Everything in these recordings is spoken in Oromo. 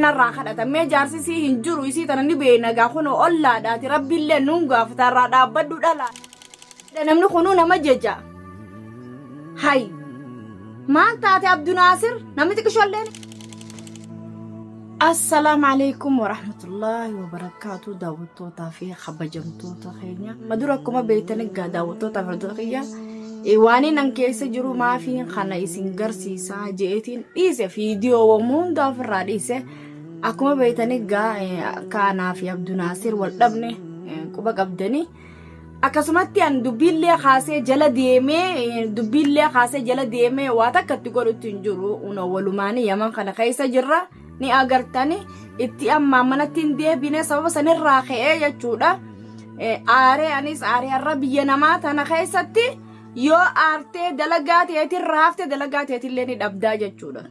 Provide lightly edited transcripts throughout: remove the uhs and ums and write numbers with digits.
الراخدة تمي جارسي سي هنجرو يسي تنني بينا غاخونو أولا داتي ربي اللي نونغا فتارا دابدو دالا نمني خونونا مججا هاي ما انتاتي عبد ناصر نمتك شو الليل. السلام عليكم ورحمة الله وبركاته. داوتو تافي خبجمتو تخينيا مدوركم بيتنقا داوتو تافي تخينيا إيواني ننكيس جرو ما فين خانا يسنجر سيسا جيتين إيسا فيديو ومون دافر راديسة أكما بيتنقا كانا في عبد ناصر والدبني كوبا قبدني akkasumatti an dubbiillee kaasee jala deemee dubbiillee kaasee jala deemee waa takkatti godhutti hin jiru una walumaanii yaman kana keessa jirra ni agartani itti amma manatti hin deebine sababa sanirraa ka'ee jechuudha. Aaree anis aaree har'a biyya namaa tana keessatti yoo aartee dalagaa ta'eetiin raaftee dalagaa ta'eetillee ni dhabdaa jechuudha.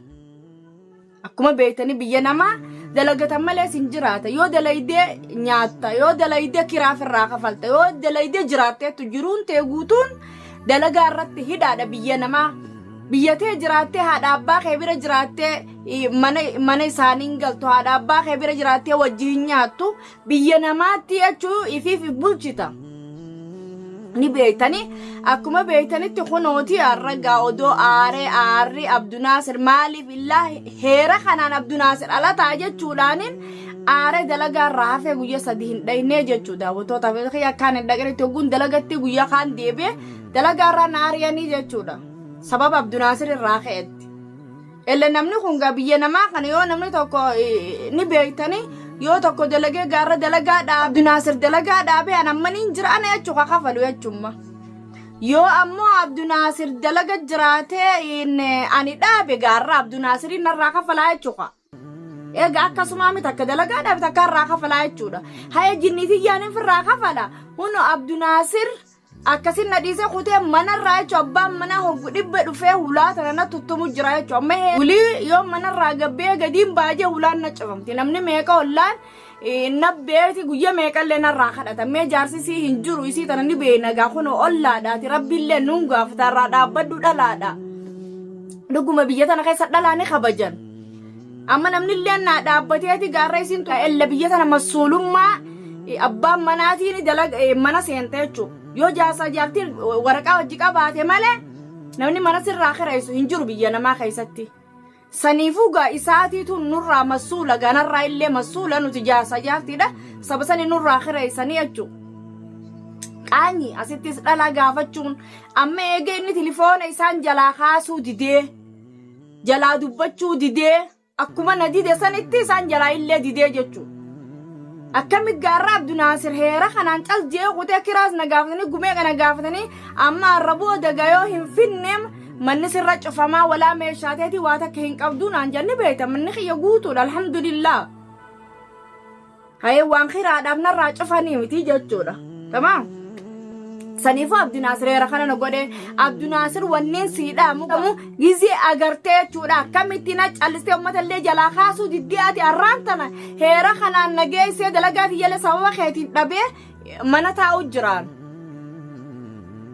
Akkuma beektanii biyya namaa dalagatan malee sin jiraata yoo dalaydee nyaatta yoo dalaydee kiraaf irraa kafalta yoo dalaydee jiraatteetu jiruun ta'e guutuun dalagaa irratti hidhaadha biyya namaa. Biyyatee jiraattee haadha abbaa kee bira jiraattee mana isaaniin galtu haadha abbaa kee bira jiraattee wajjin nyaattu biyya namaatti jechuu ifiif bulchita. Ni beektanii akkuma beektanitti kunooti arragaa odoo aarri Abdu Naasir maaliif illaa heera kanaan Abdu Naasir ala ta'a jechuudhaanin aaree dalagaa irraa hafee guyyaa sadii hin dhaynee jechuudha. Daawwattoota fi akkaan hin dhaqanitti ogguun dalagatti guyyaa kaan deebi'ee dalagaa irraa naariyanii jechuudha. Sababa Abdu Naasir irraa ka'etti. Illee namni kun biyya namaa kana yoo namni tokko ni beektanii yoo tokko dalagee gaarra dalagaa dhaabee Abdu Naasir dalagaa dhaabee anamaniin jiraan jechuudha kafalu jechuudha. Yoo ammoo Abdu Naasir dalaga jiraatee ani dhaabe gaarra Abdu Naasirin narraa kafalaa jechuudha. Egaa akkasuma miti akka dalagaa dhaabe takka irraa kafalaa jechuudha. Haya jinniitii yaaniin firraa kafala. Huno Abdu Naasir akkasin nadhiisee kutee manarraa jechuudha abbaan manaa hoggu dhibba dhufee hulaa tana tuttumu jira jechuudha. Amma hulii yoo manarraa gabbee gadiin baajee hulaan na cufamti. Namni meeqa hollaan nabbeeti guyyaa meeqallee narraa kadhatamee jaarsisii hin jiru isii tana ni beena gaakunoo ollaadhaati rabbiillee nuun gaafatarraa dhaabbaddu dhalaadha. Dhuguma biyya tana keessa dhalaa ni kabajan. Amma namnillee naa dhaabbateeti gaarra isiin ella biyya tana masuulummaa abbaan manaatiin mana seente jechuudha. Yoo jaarsaa jaartiin waraqaa hojii qabaate malee namni mana sirraa kireessu hin jiru biyya namaa keessatti. Saniifuu gaa isaatiitu nurraa masuula ganarraa illee masuula nuti jaarsaa jaartiidha saba sani nurraa kireessanii jechuudha. Qaanyi asittis dhalaa gaafachuun amma eega inni tilifoona isaan jalaa kaasuu didee jalaa dubbachuu didee akkuma na dide sanitti isaan jalaa illee didee jechuudha. Akkami gaarra Abdu Naasir heera kanaan caljee qutee kiraas na gaafatanii gumee kana gaafatanii amma arraboo dagayoo hin finneem manni sirra cufamaa walaa meeshaateeti waa takka hin qabduu naan janni beekta manni kiyya guutuudha alhamdulillah. Hayee waan kiraadhaaf narraa cufanii miti jechuudha. Tamaam. Saniifuu Abdu Naasir heera kana na godhee Abdu Naasir wanneen siidhaamu gizee agartee jechuudha. Akkamitti na callistee uummatallee jalaa kaasuu diddiyaati arraan tana heera kanaan nageessee dalagaati yalee sababa keetiin dhabee mana taa'u jiraan.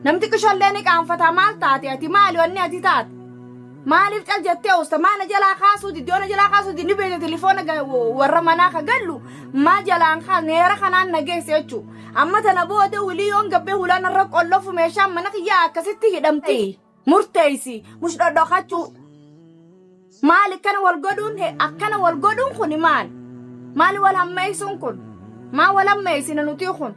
Namti qishallee ni qaanfataa maal taate ati maali wanni ati taate? Maaliif cal jettee usta maana jalaa kaasuu diddiyoona jalaa kaasuu diddi beekte tilifoona warra manaa ka gallu maa jalaan kaasne heera kanaan nageesse jechuudha. Amma tana booda wulii yoon gabbee hulaan irra qollofu meeshaan mana kiyyaa akkasitti hidhamte murteessi mush dhodhokachuu maali akkana wal godhuun kuni maali wal hammeessuun kun maa wal hammeessina nuti kun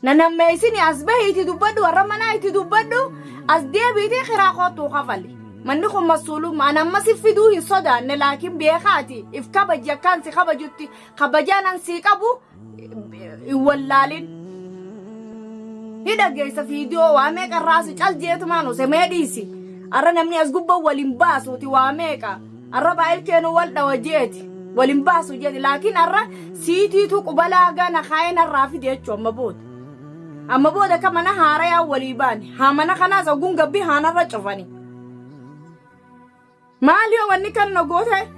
nanammeessini as bahiiti dubbadhu warra manaa itti dubbadhu as deebiitii kiraa kootuu kafali manni kun masuulummaa namma si fiduu hin sodaanne laakiin beekaati if kabaji akkaan si kabajutti kabajaanan sii qabu wallaalin ni dhageessa fiidiyoo waa meeqa irraasi caljeetu maanu se meedhiisi arra namni as gubba waliin baasuuti waa meeqa arra baay'il keenu wal dhawajeeti waliin baasu jeeti laakiin arra siitiitu qubalaa gana kaayeen irraa fide jechuu amma booda ka mana haarayaa walii baane haa mana kanaas oguun gabbii haanarra cufani maali yoo wanni kan na goote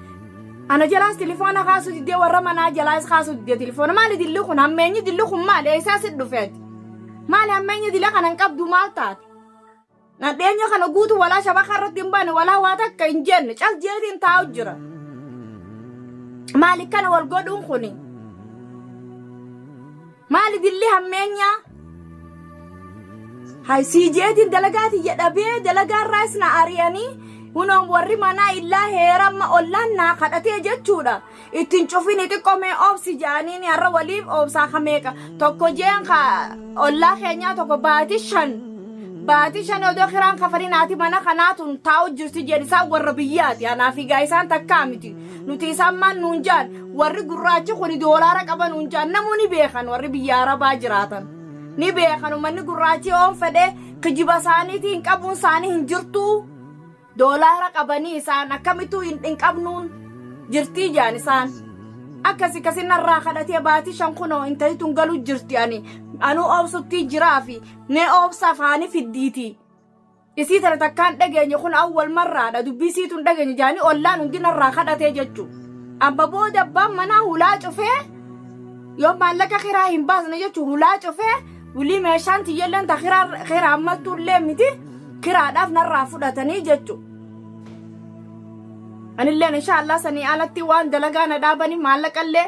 ana jalaas tilifoona kaasuu diddee warra manaa jalaas kaasuu diddee tilifoona maali dilli kun hammeenyi dilli kun maali eessaa sit dhufeeti maali hammeenyi dilli kanan qabdu maal taate nadheenya kana guutu walaa shabaka irratti hin baane walaa waa takka hin jenne cal jeetiin taa'u jira maali kana wal godhuun kuni maali dilli hammenya hay sijeetin dalagaati jedhabee dalagaan raasna ariyanii hunoon warri manaa illaa heeramma ollanna kadhatee jechuudha ittiin cufini xiqqomee obsi jaaniin har'a waliif obsaa kameeqa tokko jeen ka ollaa keenyaa tokko baati shan odoo kiraan kafarinaati mana kanaatun taa'u jirti jedhisaa warra biyyaati anaafi gaayisaan takkaa miti nuti isaan maan nuun jaan warri gurraachi kuni doolaara qaban nuun jaan namuu ni beekan warri biyya arabaa jiraatan ni beekan uummanni gurraachi oon fedhe kijiba isaaniitiin qabuun isaanii hin jirtuu doolaara qabanii isaan akkamittuu hin qabnuun jirtii jaan isaan akkasi narraa kadhatee baati shan kunoo intalitun galuu jirti anu obsutti jiraafi ne obsa afaani fiddiiti isii tana takkaan dhageenye kun awwal marraadha dubbisiitun dhageenye jaani ollaan hundi narraa kadhatee jechuu amma booda abbaan manaa hulaa cufee yoo maallaqa kiraa hin baasne jechuu hulaa cufee wulii meeshaan tiyyelleen ta kiraa ammaltuullee miti kiraadhaaf narraa fudhatanii jechuu anilleen inshaallah sanii alatti waan dalagaa na dhaabanii maallaqallee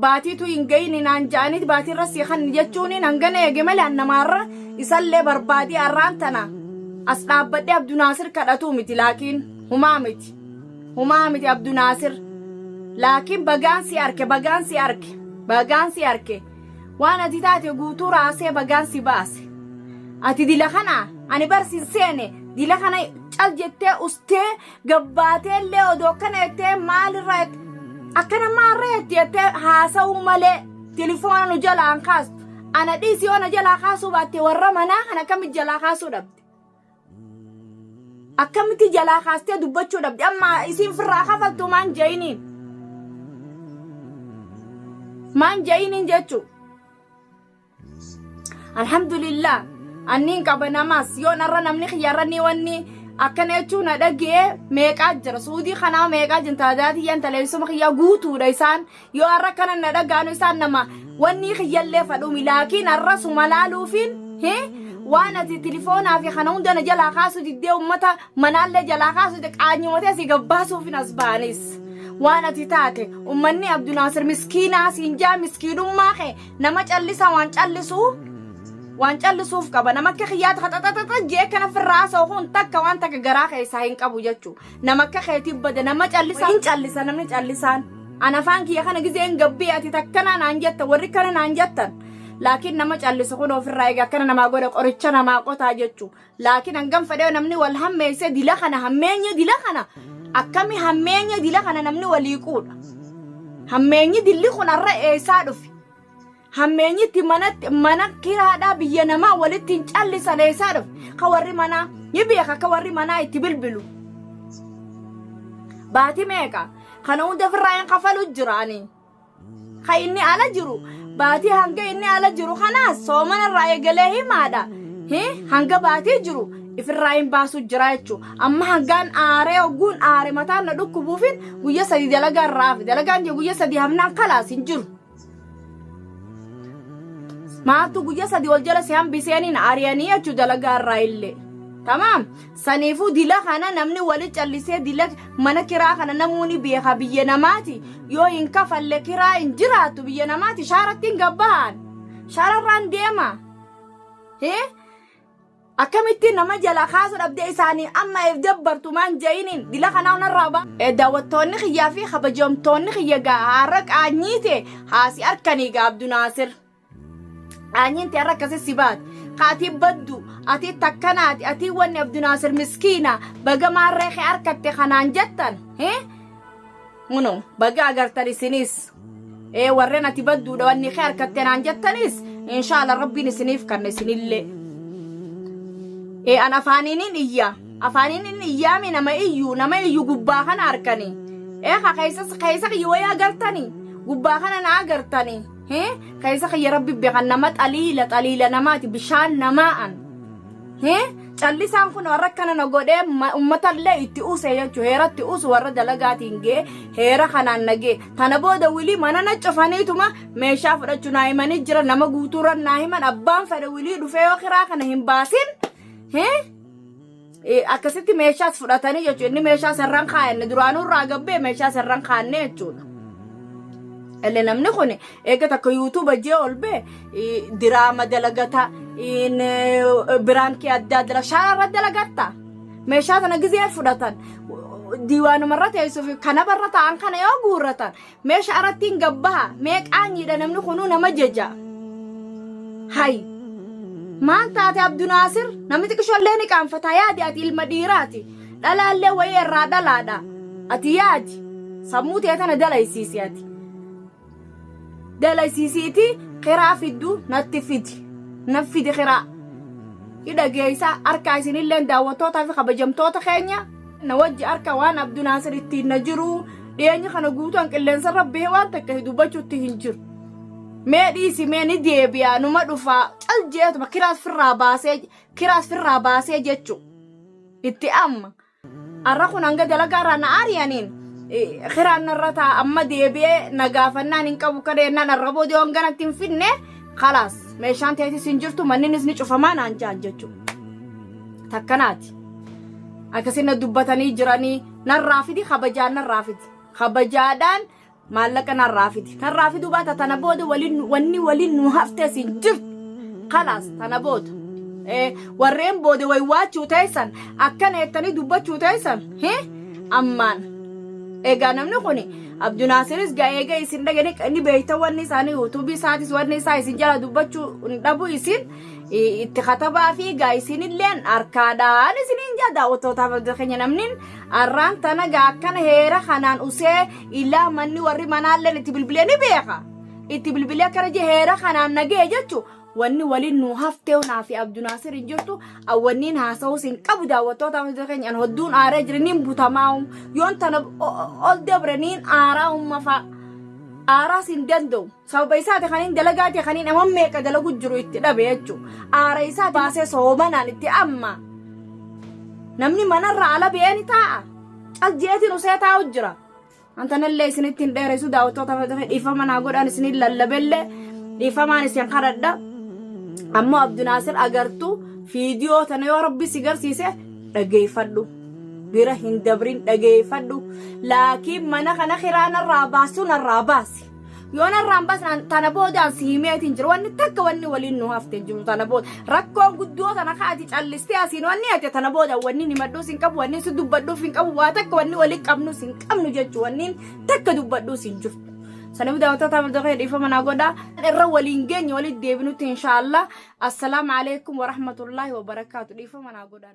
baatiitu hin gayini naan ja'aniit baatiirra siiqan jechuun hangana eege malee annamaarra isallee barbaadii arraan tana as dhaabbadhee Abdunaasir kadhatuu miti laakiin humaa miti Abdunaasir laakiin bagaan si arke waan ati taate guutuu raasee bagaan si baase ati dila kana ani barsiin seene dila kana cal jettee ustee gabbaateellee odoo kana jettee maalirra akkana maarreetti jettee haasa'uu malee telefoona nu jalaan kaastu ana dhiisii ona jalaa kaasuu baatte warra manaa kan akkamitti jalaa kaasuu dhabde akkamitti jalaa kaastee dubbachuu dhabde amma isiin firraa kafaltu maan jayiniin jechuu alhamdulillah anniin qaba namaas yoo narra namni khiyyarranii wanni akkana jechuun dhagee meeqaa jira suudii kanaa meeqaa jintaadaati yan taleessuma khiyya guutuudha isaan yoo har'a kana na dhagaanu isaan nama wanni khiyyallee fadhumi laakiin har'a suma laaluufiin waan ati telefoonaa fi kana hunda na jalaa kaasu diddee ummata manaallee jalaa kaasu qaanyumatee si gabbaasuufin as baanis waan ati taate ummanni Abdunaasir miskiinaa siinjaa miskiinummaa kee nama callisa waan callisuuf qaba nama akka khiyyaata xaxaxaxa jee kana firraa soo kun takka waan takka garaa keessaa hin qabu jechuu nama akka keetii bada nama callisa namni callisaan ana afaan kiyya kana gizeen gabbii ati takkana naan jetta warri kana naan jettan laakiin nama callisu kun ofirraa eega akkana namaa godha qoricha namaa qotaa jechuu laakiin hangam fedhee namni wal hammeessee dila kana hammeenya dila kana akkami hammeenya dila kana namni walii quudha hammeenyi dilli kun har'a eessaa dhufi hammeenyitti mana kiraadhaa biyya namaa walitti hin callisan eessaa dhufi ka warri manaa ni beeka ka warri manaa itti bilbilu baati meeqa kana hunda firraa hin kafalu jiraani ka inni ala jiru baati hanga inni ala jiru kanaas soomana irraa eegalee himaadha hanga baatii jiru ifirraa hin baasu jira jechuu amma hangaan aaree ogguun aare mataan na dhukkubuufin guyya sadi dalagaan raafi dalagaan jee guyya sadi hamnaan kalaas hin jiru maatu guyya sadi wal jala si hambiseeniin aariyanii jechuu dalagaan raa illee tamaam saniifuu dila kana namni wali callisee dila mana kiraa kana namuuni beeka biyya namaati yoo hin kafalle kiraa hin jiraatu biyya namaati shaaratti hin gabbahan shaararraan deema akkamittiin nama jala kaasu dhabdee isaanii amma eef dabbartu maan jayiniin dila kanaa onarraa ba daawwattoonni kiyyaa fi kabajamtoonni kiyya gaa har'a qaanyiite haasi harkanii gaa Abdunaasir qaanyiinte har'a akkasii si baate kaati baddu ati takkanaati ati wanni Abdunaasir miskiina baga maarree kee harkatte kanaan jettan muno baga agartan isinis warreen ati badduudha wanni kee harkatte naan jettanis inshaallah rabbiin isiniif kanne isinillee an afaaninin iyyaami nama iyyu gubbaa kana harkanii ka keessa kiyya wayii agartanii gubbaa kana na agartanii keessa kiyya rabbi beekan nama xaliila namaati bishaan namaa'an callisaan kun warra akkana na godhee ummatallee itti uuse jechuu heeratti uusu warra dalagaatiin gee heera kanaan nagee tana booda wilii mana na cufaniituma meeshaa fudhachuu naa himanii jira nama guutuurra naa himan abbaan fedhe wilii dhufee yoo kiraa kana hin baasin akkasitti meeshaas fudhatanii jechuudha inni meeshaa sarran kaa'anne duraanuu irraa gabbee meeshaa sarran kaa'anne jechuudha اللي نمنخوني إيجا تكو يوتيوب جي أولبي دراما دلقتا إن برانكي أداد لشارة دلقتا ميشات أنا جزير فرطان ديوان مرات يوسف كنا برتا عن كنا يوغورتا ميش أرتين قبها ميك آني دا نمنخونونا مججا هاي ما أنت أتي عبد ناصر نمتك شو اللي كان فتياتي أتي المديراتي لا اللي ويا الرادا لادا أتي ياتي سموتي أتنا دلائي سيسياتي دلائي سيسيتي قراء فيدو نتفيدي نفيدي قراء إذا جيسا أركا سنين اللي داوتوتا في خبجمتوتا خينيا نوجي أركا وانا عبد ناصر التين نجرو لأني خانا قوتو أنك اللي نسرب به وانتك هدو بچو تهنجر ميديسي ميني ديبيا نمدوفا الجيات ما كراس في الراباسي جيتشو اتئام أرخون أنك دلقا رانا آريانين خيران الرتا أما ديبيا نقافنان إنكابو كرينا نربو ديوان غانا تنفيني خلاص ميشان تيتي سنجرتو مني نزني شوفمان أنجان جيتشو تكناتي أكسينا دوباتاني جراني نرافدي خبجان نرافدي خبجادان مالك نرافدي نرافدي باتا تنبود ولين نوهفته سنجرت خلاص تنبود warreen boode way waachuu ta'isan akkana jettanii dubbachuu ta'isan ammaan egaa namni kuni Abduu Naasiris gaa eega isin dhaganii inni beeyta wanni isaanii yuutuubii isaatis wanni isaa isin jala dubbachuu dhabu isin itti katabaa fi gaa isinilleen harkaadhaan isiniin jaa daawwattootaaf keenya namnin arraan tana gaa akkana heera kanaan usee illaa manni warri manaalleen itti bilbilee ni beeka itti bilbilee akkana je heera kanaan nagee jechuu wanni waliin nu haftee naafi Abduu Naasir injirtu awwanniin haasa'uu sin qabu daawwattootaaf keenya hodduun aaree jiraniin butamaa yoon tana ol dabraniin aaraa ummafa aaraa sin danda'u sababa isaati kaniin dalagaati kaniin amma meeqa dalagu jiru itti dhabe jechuu aara isaa baasee soomanaan itti amma namni manarra ala beeni taa'a aljeetiin usee taa'u jira antanallee isinittiin dheeressu daawwattootaaf dhiifama naa godhaan isiniin lallabellee dhiifamaan isin kadhadha أما عبد ناصر أجرتو فيديو تنيو ربي سيجر سيسه رجعي فدو بيره هندبرين رجعي فدو لكن منا خنا خيران الراباسون الراباسي يونا الراباس تنبود عن سيمية تنجر واني تك واني ولين نهاف تنجر تنبود ركو قدوة أنا خاتي تالستياسين واني أتي تنبود واني نمدو سنكب واني سدو بدو فينكب واتك واني ولي كابنو سنكب نجج واني تك دو بدو سنجر سنبدأ وتتعامل دقيقة إفهمنا قدا الرولين جن ولد ديبنوت إن شاء الله السلام عليكم ورحمة الله وبركاته إفهمنا قدا